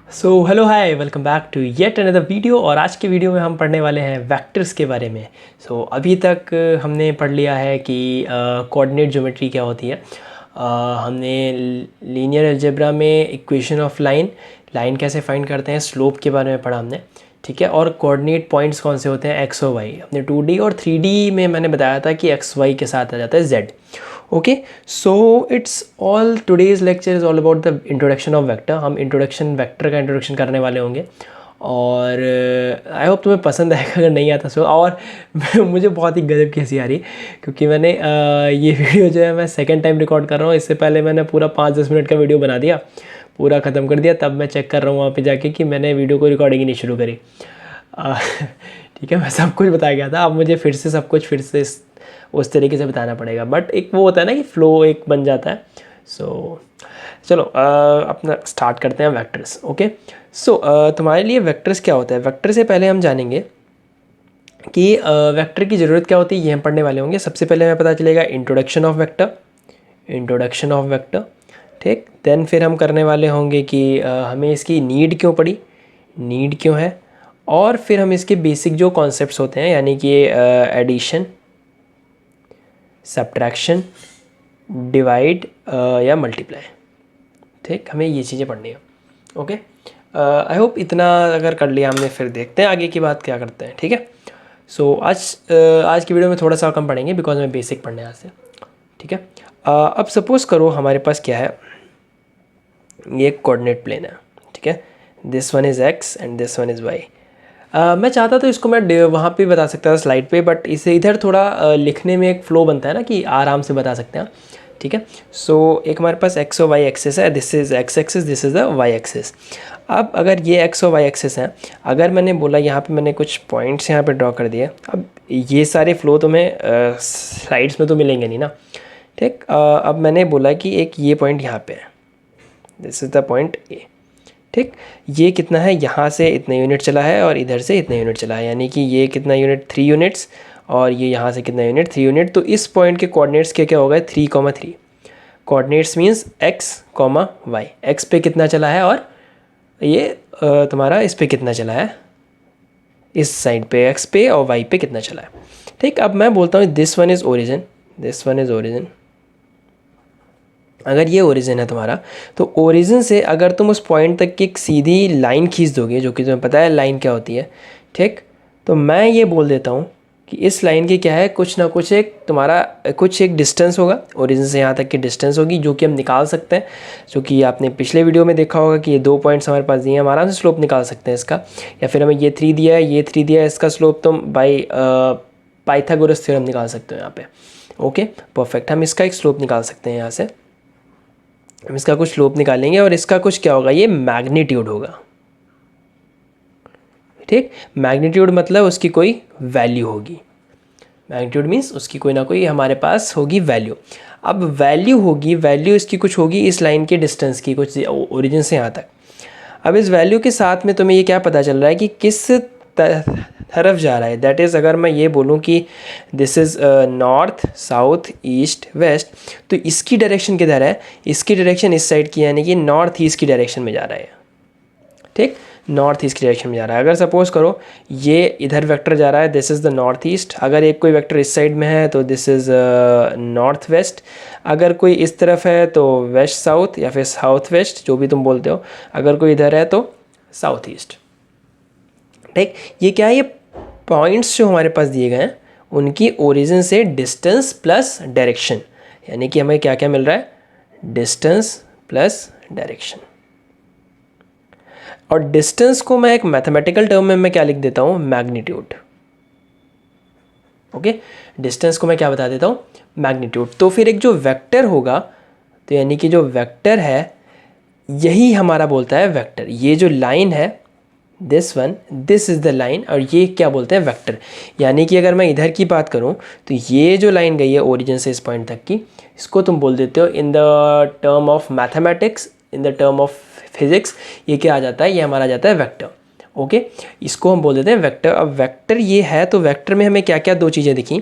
So hello hi, welcome back to yet another video. और आज के वीडियो में हम पढ़ने वाले हैं वेक्टर्स के बारे में। अभी तक हमने पढ़ लिया है कि कोऑर्डिनेट ज्योमेट्री क्या होती है। हमने लीनियर अलजेब्रा में इक्वेशन ऑफ लाइन लाइन कैसे फाइंड करते हैं, स्लोप के बारे में पढ़ा हमने, ठीक है। और कोऑर्डिनेट पॉइंट्स कौन से होते हैं, एक्स और वाई। हमने 2D और 3D में मैंने बताया था कि एक्स वाई के साथ आ जाता है Z. Okay, so it's all today's lecture is all about the introduction of vector. हम इंट्रोडक्शन वेक्टर का इंट्रोडक्शन करने वाले होंगे और आई होप तुम्हें पसंद आएगा। अगर नहीं आता सो और मुझे बहुत ही गजब की हंसी आ रही क्योंकि मैंने ये वीडियो जो है मैं सेकंड टाइम रिकॉर्ड कर रहा हूँ। इससे पहले मैंने पूरा 5-10 मिनट का वीडियो बना दिया, पूरा ख़त्म कर दिया, तब मैं चेक कर रहा हूँ वहाँ पे जाके कि मैंने वीडियो को रिकॉर्डिंग ही नहीं शुरू करी। ठीक है, मैं सब कुछ बताया गया था, अब मुझे फिर से सब कुछ फिर से उस तरीके से बताना पड़ेगा, बट एक वो होता है ना कि फ़्लो एक बन जाता है। चलो अपना स्टार्ट करते हैं वेक्टर्स। ओके, तुम्हारे लिए वेक्टर्स क्या होता है। वेक्टर से पहले हम जानेंगे कि वेक्टर की ज़रूरत क्या होती है, ये हम पढ़ने वाले होंगे। सबसे पहले हमें पता चलेगा introduction of vector, introduction of vector, ठीक। देन फिर हम करने वाले होंगे कि हमें इसकी नीड क्यों पड़ी, नीड क्यों है। और फिर हम इसके बेसिक जो कॉन्सेप्ट्स होते हैं, यानी कि एडिशन, सब्ट्रैक्शन, डिवाइड या मल्टीप्लाई, ठीक। हमें ये चीज़ें पढ़नी है। ओके, आई होप इतना अगर कर लिया हमने, फिर देखते हैं आगे की बात क्या करते हैं, ठीक है। आज की वीडियो में थोड़ा सा कम पढ़ेंगे बिकॉज हमें बेसिक पढ़ने यहाँ से, ठीक है। अब सपोज़ करो हमारे पास क्या है, ये एक कोऑर्डिनेट प्लेन है, ठीक है। This one is x and this one is why. मैं चाहता तो इसको मैं वहाँ पे बता सकता था स्लाइड पे, बट इसे इधर थोड़ा लिखने में एक फ़्लो बनता है ना कि आराम से बता सकते हैं, ठीक है। एक हमारे पास एक्स और वाई एक्सिस है, this is X axis, this is the Y axis. अब अगर ये एक्स और वाई एक्सिस हैं, अगर मैंने बोला यहाँ पे मैंने कुछ पॉइंट्स यहाँ पे ड्रॉ कर दिए, अब ये सारे फ्लो तुम्हें साइड्स में तो मिलेंगे नहीं ना, ठीक। अब मैंने बोला कि एक ये पॉइंट यहाँ पे है, this is the point A, ठीक। ये कितना है, यहाँ से इतने यूनिट चला है और इधर से इतने यूनिट चला है, यानी कि ये कितना यूनिट, 3 यूनिट्स, और ये यहाँ से कितना यूनिट, 3 यूनिट। तो इस पॉइंट के कोऑर्डिनेट्स क्या हो गए, 3,3। Coordinates means X comma Y, X पे कितना चला है और ये तुम्हारा इस पे कितना चला है, इस साइड पे एक्स पे और वाई पे कितना चला है, ठीक। अब मैं बोलता हूँ this one is origin, this one is origin. अगर ये ओरिजिन है तुम्हारा, तो ओरिजिन से अगर तुम उस पॉइंट तक की एक सीधी लाइन खींच दोगे, जो कि तुम्हें पता है लाइन क्या होती है, ठीक। तो मैं ये बोल देता हूँ कि इस लाइन की क्या है, कुछ ना कुछ एक तुम्हारा कुछ एक डिस्टेंस होगा, ओरिजिन से यहाँ तक की डिस्टेंस होगी, जो कि हम निकाल सकते हैं। जो कि आपने पिछले वीडियो में देखा होगा कि ये 2 पॉइंट्स हमारे पास दिए हैं, हम आराम से स्लोप निकाल सकते हैं इसका। या फिर हमें ये 3 दिया है, ये 3 दिया है, इसका स्लोप तुम बाई पाइथागोरस थ्योरम निकाल सकते हो यहाँ पे। ओके, परफेक्ट, हम इसका एक स्लोप निकाल सकते हैं यहाँ से। हम इसका कुछ स्लोप निकालेंगे और इसका कुछ क्या होगा, ये मैग्नीट्यूड होगा, ठीक। मैग्नीट्यूड मतलब उसकी कोई वैल्यू होगी, मैग्नीट्यूड मीन्स उसकी कोई ना कोई हमारे पास होगी वैल्यू। अब वैल्यू होगी, वैल्यू इसकी कुछ होगी इस लाइन के डिस्टेंस की, कुछ ओरिजिन से यहाँ तक। अब इस वैल्यू के साथ में तुम्हें ये क्या पता चल रहा है कि किस तरफ जा रहा है। दैट इज़, अगर मैं ये बोलूँ कि this is north, south, east, west, तो इसकी डायरेक्शन किधर है, इसकी डायरेक्शन इस साइड की, यानी कि नॉर्थ ईस्ट की डायरेक्शन में जा रहा है, ठीक। नॉर्थ ईस्ट की डायरेक्शन में जा रहा है। अगर सपोज करो ये इधर वेक्टर जा रहा है, this is the north east. अगर एक कोई वेक्टर इस साइड में है तो दिस इज़ नॉर्थ वेस्ट। अगर कोई इस तरफ है तो वेस्ट साउथ, या फिर साउथ वेस्ट, जो भी तुम बोलते हो। अगर कोई इधर है तो साउथ ईस्ट, ठीक। ये क्या है, ये पॉइंट्स जो हमारे पास दिए गए हैं उनकी ओरिजिन से डिस्टेंस प्लस डायरेक्शन, यानी कि हमें क्या क्या मिल रहा है, डिस्टेंस प्लस डायरेक्शन। और डिस्टेंस को मैं एक मैथमेटिकल टर्म में मैं क्या लिख देता हूँ, मैग्नीट्यूड। ओके, डिस्टेंस को मैं क्या बता देता हूँ, मैग्नीट्यूड। तो फिर एक जो वेक्टर होगा, तो यानी कि जो वेक्टर है यही हमारा बोलता है वेक्टर। ये जो लाइन है, this one, this is the line, और ये क्या बोलते हैं, वेक्टर। यानी कि अगर मैं इधर की बात करूँ तो ये जो लाइन गई है ओरिजिन से इस पॉइंट तक की, इसको तुम बोल देते हो in the term of mathematics, in the term of physics, ये क्या आ जाता है, ये हमारा आ जाता है वेक्टर। ओके, इसको हम बोल देते हैं वेक्टर। अब वेक्टर ये है, तो वेक्टर में हमें क्या क्या दो चीज़ें दिखी,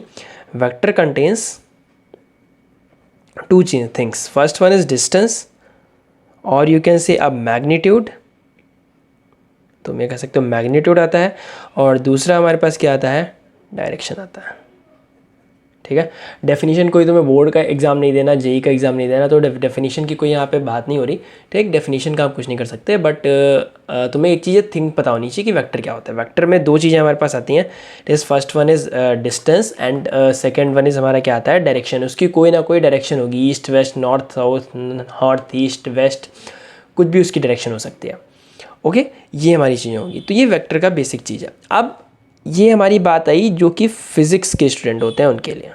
vector contains 2 things. First one is distance, और यू कैन से अब मैग्नीट्यूड, तो मैं कह सकते हो मैग्नीट्यूड आता है, और दूसरा हमारे पास क्या आता है, डायरेक्शन आता है। ठीक है, डेफिनेशन कोई तुम्हें बोर्ड का एग्ज़ाम नहीं देना, जेई का एग्ज़ाम नहीं देना, तो डेफिनेशन की कोई यहाँ पे बात नहीं हो रही। ठीक, डेफिनेशन का आप कुछ नहीं कर सकते, बट तुम्हें एक चीज़ थिंक पता होनी चाहिए कि वेक्टर क्या होता है। वेक्टर में दो चीज़ें हमारे पास आती हैं, इस first one is distance and second one is हमारा क्या आता है, डायरेक्शन। उसकी कोई ना कोई डायरेक्शन होगी, east west, north south, north east west, कुछ भी उसकी डायरेक्शन हो सकती है। ओके, ये हमारी चीज़ें होंगी। तो ये वेक्टर का बेसिक चीज़ है। अब ये हमारी बात आई जो कि फिज़िक्स के स्टूडेंट होते हैं उनके लिए।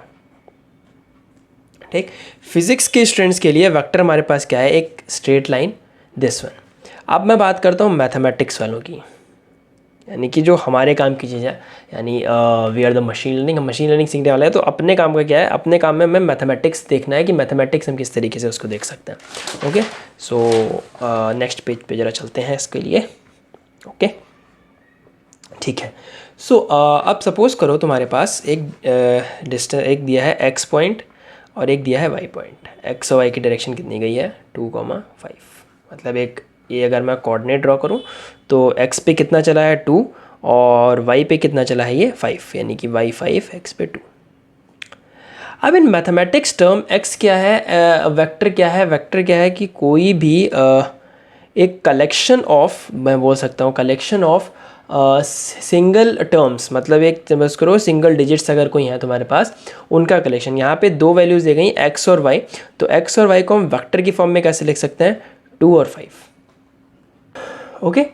ठीक, फिजिक्स के स्टूडेंट्स के लिए वेक्टर हमारे पास क्या है, एक स्ट्रेट लाइन, दिस वन। अब मैं बात करता हूँ मैथमेटिक्स वालों की, यानी कि जो हमारे काम की चीज़ है, यानी we are the machine learning, हम मशीन लर्निंग सीखने वाले हैं। तो अपने काम का क्या है, अपने काम में हमें मैथमेटिक्स देखना है कि मैथमेटिक्स हम किस तरीके से उसको देख सकते हैं। ओके, सो नेक्स्ट पेज पे ज़रा चलते हैं इसके लिए। ओके, ठीक है। सो अब सपोज़ करो तुम्हारे पास एक डिस्टेंस, एक दिया है एक्स पॉइंट और एक दिया है वाई पॉइंट। एक्स और वाई की डायरेक्शन कितनी गई है, 2,5। मतलब एक ये अगर मैं कोऑर्डिनेट ड्रॉ करूं तो एक्स पे कितना चला है 2 और वाई पे कितना चला है ये 5, यानी कि वाई 5 एक्स पे 2। अब इन मैथमेटिक्स टर्म एक्स क्या है, वेक्टर क्या है, वेक्टर क्या है कि कोई भी एक कलेक्शन ऑफ, मैं बोल सकता हूँ कलेक्शन ऑफ सिंगल टर्म्स, मतलब एक समझ करो सिंगल डिजिट्स अगर कोई है तुम्हारे पास, उनका कलेक्शन। यहाँ पे दो वैल्यूज़ दी गई एक्स और वाई, तो एक्स और वाई को हम वेक्टर की फॉर्म में कैसे लिख सकते हैं, 2 और 5। ओके,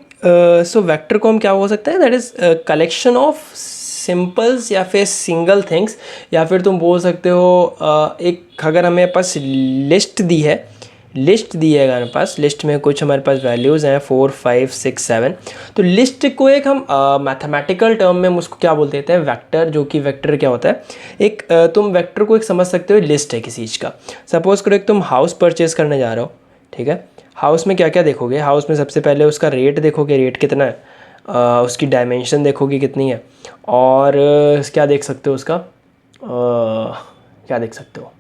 सो वेक्टर को हम क्या हो सकता है, that is collection of symbols या फिर सिंगल थिंग्स, या फिर तुम बोल सकते हो एक अगर हमें पास लिस्ट दी है, लिस्ट दी है हमारे पास, लिस्ट में कुछ हमारे पास वैल्यूज़ हैं 4 5 6 7, तो लिस्ट को एक हम मैथमेटिकल टर्म में उसको क्या बोल देते हैं, वेक्टर। जो कि वेक्टर क्या होता है, एक तुम वेक्टर को एक समझ सकते हो लिस्ट है किसी चीज़ का। सपोज़ करो एक तुम हाउस परचेज़ करने जा रहे हो, ठीक है। हाउस में क्या क्या देखोगे, हाउस में सबसे पहले उसका रेट देखोगे, रेट कितना है, उसकी डायमेंशन देखोगे कितनी है, और क्या देख सकते हो उसका, क्या देख सकते हो,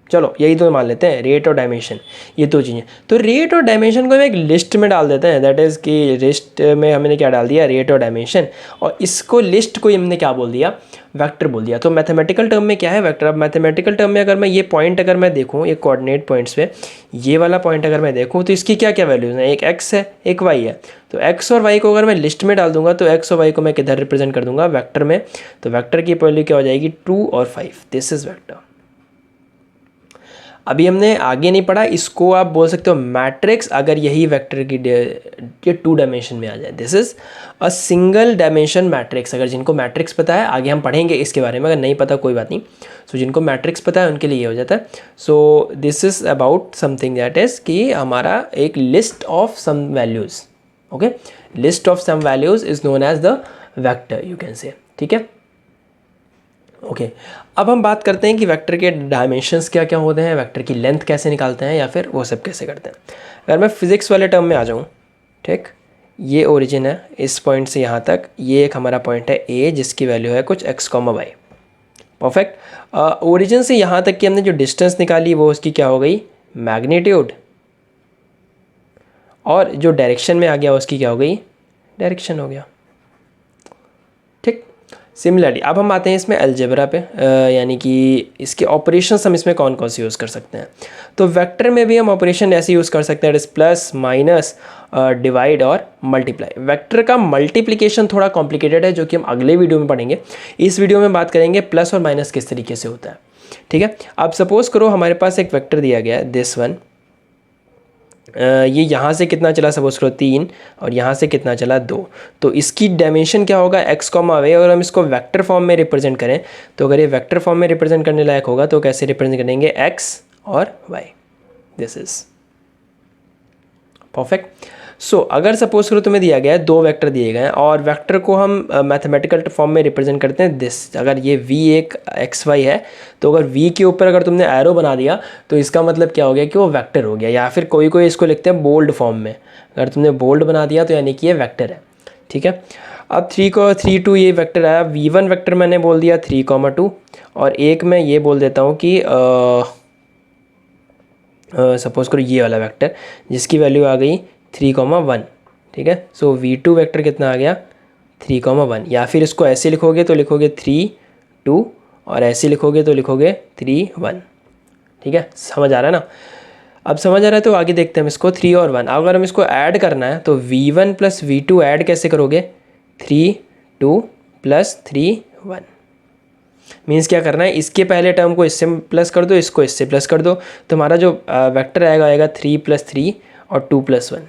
चलो यही तो मान लेते हैं, रेट और डायमेंशन, ये दो चीज़ें। तो रेट और डायमेंशन को हम एक लिस्ट में डाल देते हैं, दैट इज़ कि लिस्ट में हमने क्या डाल दिया, रेट और डायमेंशन, और इसको लिस्ट को हमने क्या बोल दिया, वेक्टर बोल दिया। तो मैथमेटिकल टर्म में क्या है, वेक्टर। अब मैथमेटिकल टर्म में अगर मैं ये पॉइंट अगर मैं देखूँ, ये कोऑर्डिनेट पॉइंट्स पे ये वाला पॉइंट अगर मैं देखूँ, तो इसकी क्या क्या वैल्यूज़ हैं, एक एक्स है एक वाई है। तो एक्स और वाई को अगर मैं लिस्ट में डाल दूंगा, तो एक्स और वाई को मैं किधर रिप्रेजेंट कर दूंगा, वेक्टर में। तो वेक्टर की वैल्यू क्या हो जाएगी, 2 और 5, दिस इज़ वेक्टर। अभी हमने आगे नहीं पढ़ा, इसको आप बोल सकते हो मैट्रिक्स, अगर यही वेक्टर की ये 2 डायमेंशन में आ जाए, this is a single dimension matrix. अगर जिनको मैट्रिक्स पता है, आगे हम पढ़ेंगे इसके बारे में, अगर नहीं पता कोई बात नहीं। सो जिनको मैट्रिक्स पता है उनके लिए ये हो जाता है। So this is about something that is कि हमारा एक list of some values, okay, list of some values is known as the vector, you can say. ठीक है, ओके अब हम बात करते हैं कि वेक्टर के डायमेंशंस क्या क्या होते हैं, वेक्टर की लेंथ कैसे निकालते हैं, या फिर वो सब कैसे करते हैं। अगर मैं फिज़िक्स वाले टर्म में आ जाऊँ, ठीक, ये ओरिजिन है इस पॉइंट से यहाँ तक, ये एक हमारा पॉइंट है ए जिसकी वैल्यू है कुछ X comma Y, perfect. Origin से यहाँ तक की हमने जो डिस्टेंस निकाली वो उसकी क्या हो गई, मैग्नीट्यूड, और जो डायरेक्शन में आ गया उसकी क्या हो गई, डायरेक्शन हो गया। ठीक, सिमिलरली अब हम आते हैं इसमें अलजेब्रा पे, यानी कि इसके ऑपरेशंस हम इसमें कौन कौन से यूज़ कर सकते हैं। तो वेक्टर में भी हम ऑपरेशन ऐसे यूज़ कर सकते हैं, इस प्लस माइनस डिवाइड और मल्टीप्लाई। वेक्टर का मल्टीप्लिकेशन थोड़ा कॉम्प्लिकेटेड है, जो कि हम अगले वीडियो में पढ़ेंगे। इस वीडियो में बात करेंगे प्लस और माइनस किस तरीके से होता है। ठीक है, अब सपोज़ करो हमारे पास एक वेक्टर दिया गया है, दिस वन, ये यहाँ से कितना चला, सपोज करो 3, और यहाँ से कितना चला 2। तो इसकी डायमेंशन क्या होगा, एक्स कॉमा वाई। अगर हम इसको वेक्टर फॉर्म में रिप्रेजेंट करें, तो अगर ये वेक्टर फॉर्म में रिप्रेजेंट करने लायक होगा तो कैसे रिप्रेजेंट करेंगे, एक्स और वाई, दिस इज परफेक्ट। सो अगर सपोज करो तुम्हें दिया गया है 2 वेक्टर दिए गए हैं, और वेक्टर को हम मैथमेटिकल फॉर्म में रिप्रेजेंट करते हैं दिस। अगर ये v एक एक्स वाई है, तो अगर v के ऊपर अगर तुमने एरो बना दिया, तो इसका मतलब क्या हो गया कि वो वेक्टर हो गया। या फिर कोई कोई इसको लिखते हैं बोल्ड फॉर्म में, अगर तुमने बोल्ड बना दिया तो यानी कि ये वेक्टर है। ठीक है, अब 3 2 ये वेक्टर आया, v1 वेक्टर मैंने बोल दिया 3,2, और एक मैं ये बोल देता हूँ कि सपोज करो ये वाला वेक्टर जिसकी वैल्यू आ गई 3,1। ठीक है। सो v2 वेक्टर कितना आ गया 3,1, या फिर इसको ऐसे लिखोगे तो लिखोगे 3 2, और ऐसे लिखोगे तो लिखोगे 3 1। ठीक है, समझ आ रहा है ना। अब समझ आ रहा है तो आगे देखते हैं हम इसको 3 और 1। अगर हम इसको ऐड करना है तो v1 प्लस v2 ऐड कैसे करोगे 3 2 प्लस 3 1। मीन्स क्या करना है, इसके पहले टर्म को इससे प्लस कर दो, इसको इससे प्लस कर दो, तो हमारा जो वेक्टर आएगा 3 प्लस 3 और 2 प्लस 1।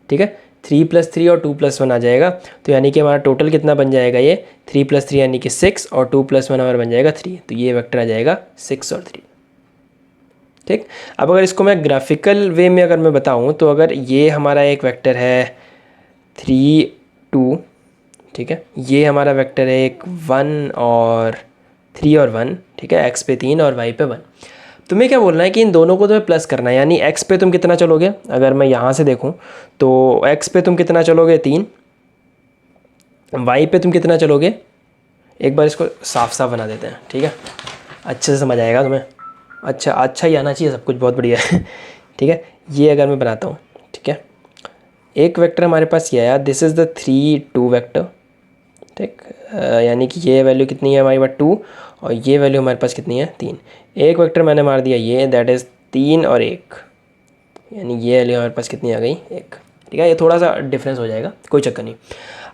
ठीक है, 3 प्लस 3 और 2 प्लस 1 आ जाएगा। तो यानी कि हमारा टोटल कितना बन जाएगा, ये 3 प्लस 3 यानी कि 6 और 2 प्लस 1 हमारा बन जाएगा 3। तो ये वेक्टर आ जाएगा 6 और 3। ठीक, अब अगर इसको मैं ग्राफिकल वे में अगर मैं बताऊँ तो अगर ये हमारा एक वेक्टर है 3 2, ठीक है, ये हमारा वेक्टर है एक 1 और 3 और 1, ठीक है, x पे 3 और y पे 1। तुम्हें क्या बोलना है कि इन दोनों को तुम्हें प्लस करना है, यानी x पे तुम कितना चलोगे, अगर मैं यहाँ से देखूँ तो x पे तुम कितना चलोगे 3, y पे तुम कितना चलोगे, एक बार इसको साफ साफ बना देते हैं, ठीक है, अच्छे से समझ आएगा तुम्हें। अच्छा ही आना चाहिए सब कुछ, बहुत बढ़िया है। ठीक है, ये अगर मैं बनाता हूँ, ठीक है, एक वेक्टर हमारे पास ये आया, दिस इज़ द 3 2 वेक्टर। ठीक, यानी कि ये वैल्यू कितनी है हमारे पास 2, और ये वैल्यू हमारे पास कितनी है 3। एक वेक्टर मैंने मार दिया ये, दैट इज़ 3 और 1, यानी ये वैल्यू हमारे पास कितनी आ गई 1। ठीक है, ये थोड़ा सा डिफरेंस हो जाएगा, कोई चक्कर नहीं।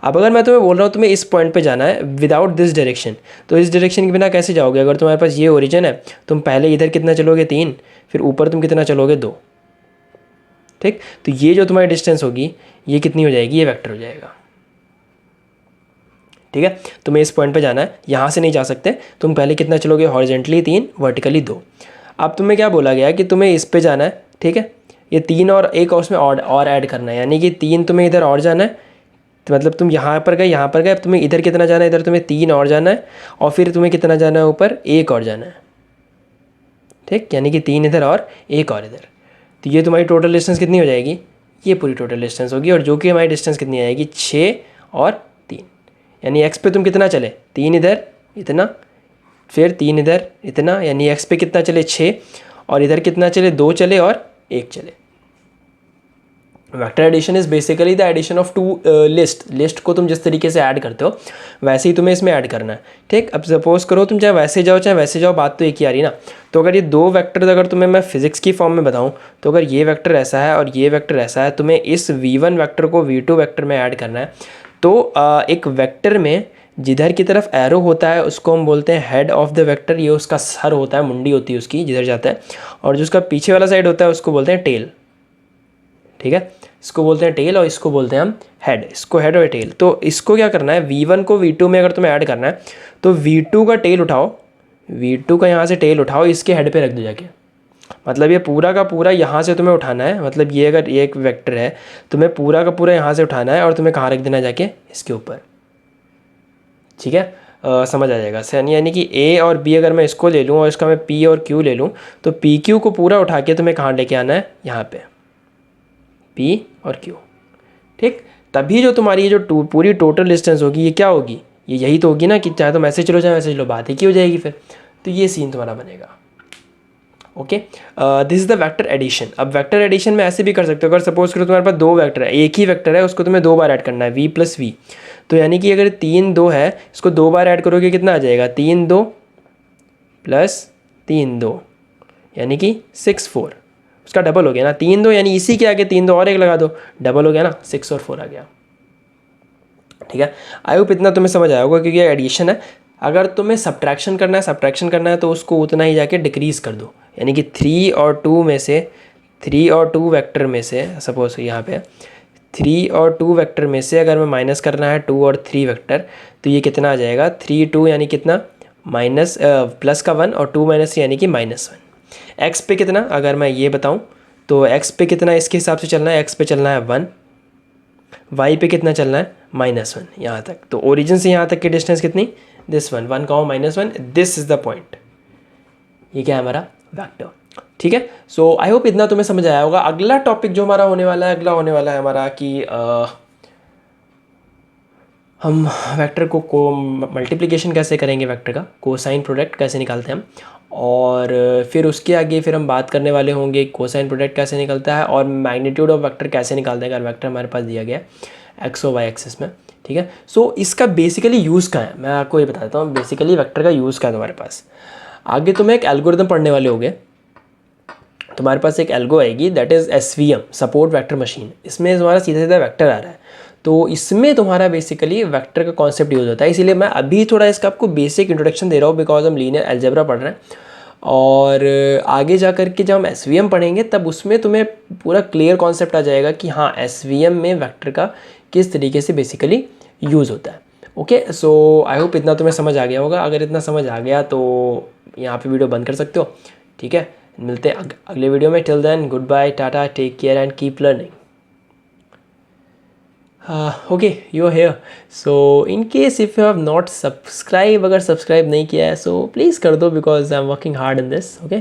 अब अगर मैं तुम्हें बोल रहा हूँ तुम्हें इस पॉइंट पे जाना है विदाउट दिस डायरेक्शन, तो इस डायरेक्शन के बिना कैसे जाओगे। अगर तुम्हारे पास ये ओरिजिन है, तुम पहले इधर कितना चलोगे 3, फिर ऊपर तुम कितना चलोगे 2। ठीक, तो ये जो तुम्हारी डिस्टेंस होगी ये कितनी हो जाएगी, ये वेक्टर हो जाएगा। ठीक है, तुम्हें इस पॉइंट पे जाना है, यहाँ से नहीं जा सकते, तुम पहले कितना चलोगे हॉरिजेंटली 3, वर्टिकली 2। अब तुम्हें क्या बोला गया कि तुम्हें इस पे जाना है, ठीक है, ये 3 और एक और उसमें और ऐड करना है, यानी कि 3 तुम्हें इधर और जाना है, तो मतलब तुम यहाँ पर गए अब तुम्हें इधर कितना जाना है, इधर तुम्हें 3 और जाना है, और फिर तुम्हें कितना जाना है ऊपर 1 और जाना है। ठीक, यानी कि 3 इधर और 1 और इधर, तो ये तुम्हारी टोटल डिस्टेंस कितनी हो जाएगी, ये पूरी टोटल डिस्टेंस होगी, और जो कि हमारी डिस्टेंस कितनी आएगी 6 और 3। यानी x पे तुम कितना चले 3 इधर इतना, फिर 3 इधर इतना, यानी x पे कितना चले 6, और इधर कितना चले 2 चले और 1 चले। Vector addition is basically the addition of two list को तुम जिस तरीके से ऐड करते हो वैसे ही तुम्हें इसमें ऐड करना है। ठीक, अब सपोज करो तुम चाहे वैसे जाओ चाहे वैसे जाओ, बात तो एक ही आ रही ना। तो अगर ये दो वेक्टर अगर तुम्हें मैं फिजिक्स की फॉर्म में बताऊं, तो अगर ये वेक्टर ऐसा है और ये वेक्टर ऐसा है, तुम्हें इस v1 वेक्टर को v2 वेक्टर में ऐड करना है। तो एक वेक्टर में जिधर की तरफ एरो होता है उसको हम बोलते हैं हेड ऑफ द वेक्टर, ये उसका सर होता है, मुंडी होती है उसकी जिधर जाता है, और जो उसका पीछे वाला साइड होता है उसको बोलते हैं टेल। ठीक है, इसको बोलते हैं टेल और इसको बोलते हैं हम हेड, इसको हेड और टेल। तो इसको क्या करना है, v1 को v2 में अगर तुम्हें ऐड करना है तो v2 का टेल उठाओ, v2 का यहाँ से टेल उठाओ, इसके हेड पे रख दो जाके। मतलब ये पूरा का पूरा यहाँ से तुम्हें उठाना है, मतलब ये अगर ये एक वेक्टर है तुम्हें पूरा का पूरा यहाँ से उठाना है और तुम्हें कहाँ रख देना है जाके, इसके ऊपर। ठीक है, समझ आ जाएगा। यानी कि a और b अगर मैं इसको ले लूँ और इसका मैं p और q ले लूँ, तो pq को पूरा उठा के तुम्हें कहाँ लेके आना है, यहाँ पे p और q। ठीक, तभी जो तुम्हारी ये जो पूरी टोटल डिस्टेंस होगी ये क्या होगी, ये यही तो होगी ना, कि चाहे तो ऐसे चलो चाहे वैसे चलो, बात एक ही हो जाएगी फिर। तो ये सीन तुम्हारा बनेगा। Okay, this is the vector addition. अब वेक्टर एडिशन में ऐसे भी कर सकते हो, अगर सपोज करो तुम्हारे पास दो वेक्टर है, एक ही वेक्टर है उसको तुम्हें 2 बार ऐड करना है v प्लस वी, तो यानी कि अगर 3 2 है इसको 2 बार ऐड करोगे कितना आ जाएगा, 3 2 प्लस 3 2 यानी कि 6 4, उसका डबल हो गया ना, 3 2 यानी इसी के आगे 3 2 और एक लगा दो, डबल हो गया ना, 6 और 4 आ गया। ठीक है, आई होप इतना तुम्हें समझ आया होगा, क्योंकि ये एडिशन है। अगर तुम्हें सब्ट्रैक्शन करना है तो उसको उतना ही जाके डिक्रीज़ कर दो, यानी कि 3 और 2 में से 3 और 2 वेक्टर में से सपोज यहाँ पे 3 और 2 वेक्टर में से अगर मैं माइनस करना है 2 और 3 वेक्टर, तो ये कितना आ जाएगा 3 2 यानी कितना माइनस प्लस का 1 और 2 माइनस यानी कि -1। एक्स पे कितना अगर मैं ये बताऊँ तो एक्स पे कितना इसके हिसाब से चलना है, एक्स पे चलना है 1, वाई पे कितना चलना है -1 यहाँ तक। तो ओरिजिन से यहाँ तक की डिस्टेंस कितनी, this 1 1 -1, this is the point. ये क्या है हमारा वेक्टर। ठीक है, सो आई होप इतना तुम्हें समझ आया होगा। अगला टॉपिक जो हमारा होने वाला है, अगला होने वाला है हमारा कि हम वेक्टर को मल्टीप्लिकेशन कैसे करेंगे, वेक्टर का कोसाइन प्रोडक्ट कैसे निकालते हैं हम, और फिर उसके आगे फिर हम बात करने वाले होंगे कोसाइन प्रोडक्ट कैसे निकलता है और मैग्नीट्यूड ऑफ वेक्टर कैसे निकालते हैं अगर वेक्टर हमारे पास दिया गया है एक्स और वाई एक्सिस में। ठीक है, सो इसका बेसिकली यूज़ कहाँ है मैं आपको ये बता देता हूँ। बेसिकली वेक्टर का यूज़ कहाँ है तुम्हारे पास, आगे तुम्हें एक एल्गोरिदम पढ़ने वाले होंगे। तुम्हारे पास एक एल्गो आएगी that is SVM, support vector machine. इसमें तुम्हारा सीधा सीधा वेक्टर आ रहा है, तो इसमें तुम्हारा बेसिकली वेक्टर का कॉन्सेप्ट यूज़ होता है। इसीलिए मैं अभी थोड़ा इसका आपको बेसिक इंट्रोडक्शन दे रहा हूँ बिकॉज हम लीनियर अलजेब्रा पढ़ रहे हैं, और आगे जा कर के जब हम SVM पढ़ेंगे तब उसमें तुम्हें पूरा क्लियर कॉन्सेप्ट आ जाएगा कि हाँ SVM में वेक्टर का किस तरीके से बेसिकली यूज़ होता है। ओके, सो आई होप इतना तुम्हें समझ आ गया होगा। अगर इतना समझ आ गया तो यहाँ पे वीडियो बंद कर सकते हो। ठीक है, मिलते हैं अगले वीडियो में। Till then good bye, tata, take care and keep learning. Okay, you are here, so in case if you have not subscribe, अगर सब्सक्राइब नहीं किया है सो प्लीज़ कर दो because I am working hard in this. Okay,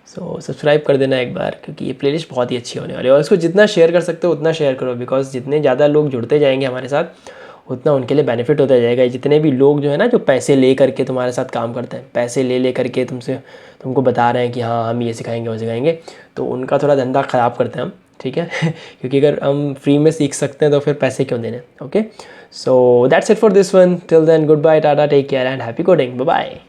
so subscribe कर देना एक बार क्योंकि ये प्लेलिस्ट बहुत ही अच्छी होने वाली है, और इसको जितना शेयर कर सकते हो उतना शेयर करो बिकॉज जितने ज़्यादा लोग जुड़ते जाएंगे हमारे साथ उतना उनके लिए बेनिफिट होता जाएगा। जितने भी लोग जो है ना जो पैसे ले करके तुम्हारे साथ काम करते हैं, पैसे ले करके तुमको बता रहे हैं कि हाँ हम ये सिखाएंगे वो सिखाएंगे, तो उनका थोड़ा धंधा ख़राब करते हैं हम। ठीक है क्योंकि अगर हम फ्री में सीख सकते हैं तो फिर पैसे क्यों देने। Okay, so that's it for this one. Till then good bye, tata, take care and happy coding. Bye bye.